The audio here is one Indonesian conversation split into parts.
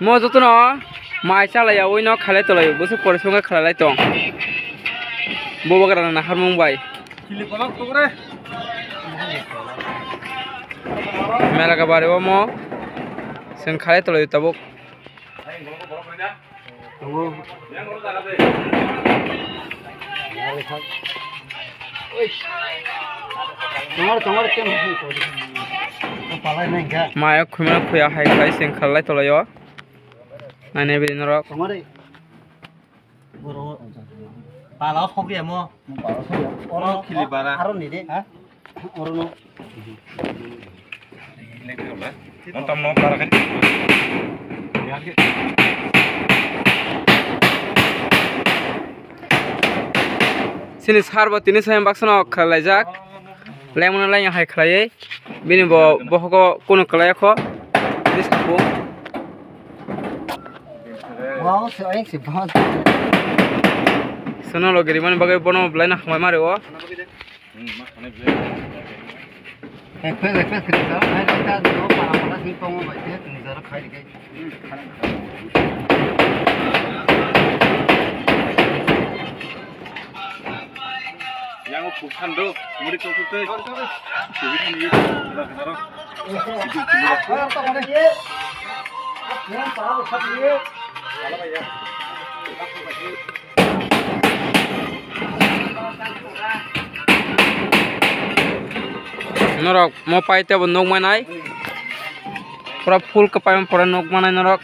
Mo tu no, mai chala ya oi no khalai tolai, bosu porishonga khalai tong. Bobo karana na harmung bai. Mela ka bare mo, sen khalai tolai tabuk. Maya khumena khuya hai khai sen khalai tolai yo. Nane be norok. Pala khok dia mo. Ono khili bara. Aron ni de. Ha? Orono. Nonton no para kan. Sini sarba tini sayang baksono khalai jak. Lemon lai yang hai khalai. Bini bo bohoko kono khalai kho. This apu. Wow, saya sih banget. Sono lo giri mana bagai bono belai nak mai mare wo. Ekspres kita, kita dulu para sih pengen baca tulisan khai dikit. Yang bukan do, murid kau tu, jadi ni, kita kenal. Norok mau pai te bondong manai. Pura full kepai pura nok manai norok.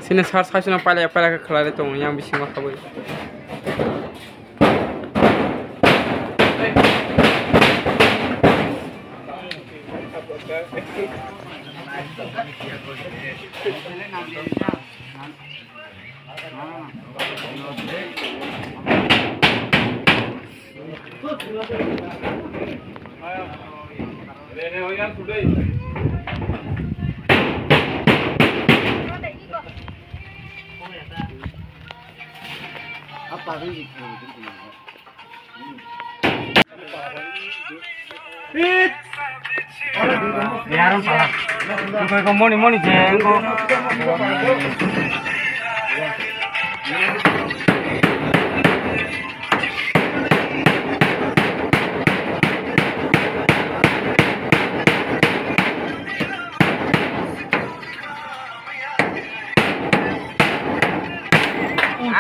Sini sar sar pala ke khalai tong yang bisi ma khaboi. Apa ini? Hit. Biaran salah. Kau moni jengko.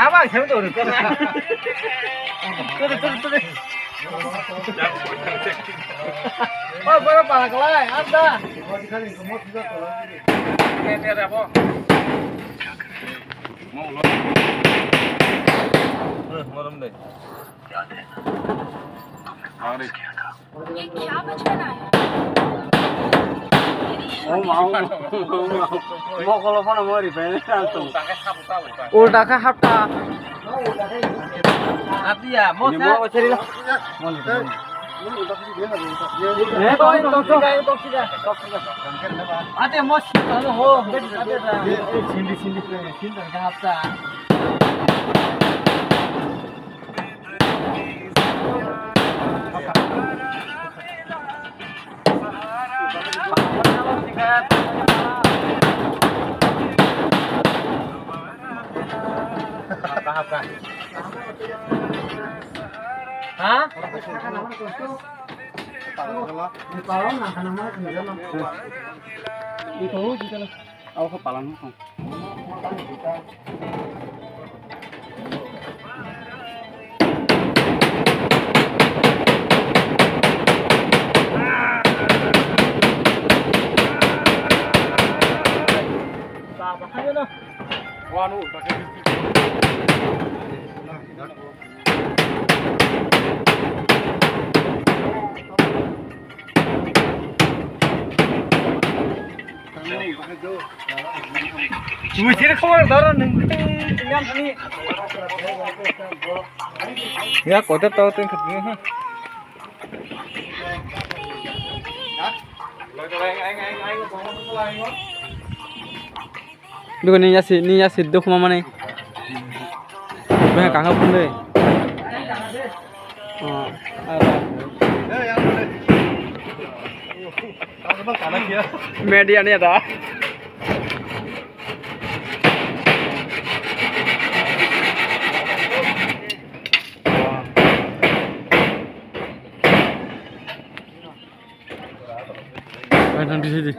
Abang siapa tu? Tuh. Oh, berapa pala kelai? Ada. Ada apa? Mau lo? Malam deh. Mari. ये क्या बचपना है Mau kalau mana mau ribet langsung. Udah kah hafta? Artinya, mau cari lah. Ada mos, ho, ada. Sindi hafta. Hafta. Hah? Palang nak nama itu juga lah. Aku ke palang kong. Wanu, pakai Cuma sih kau orang darah nih, tinggal Ya, có tiếp tao tên thật nữa ha. Duh ni ya si duh mama nih. Banyak kangen pun deh. Oh, media nih ada. Nanti sini.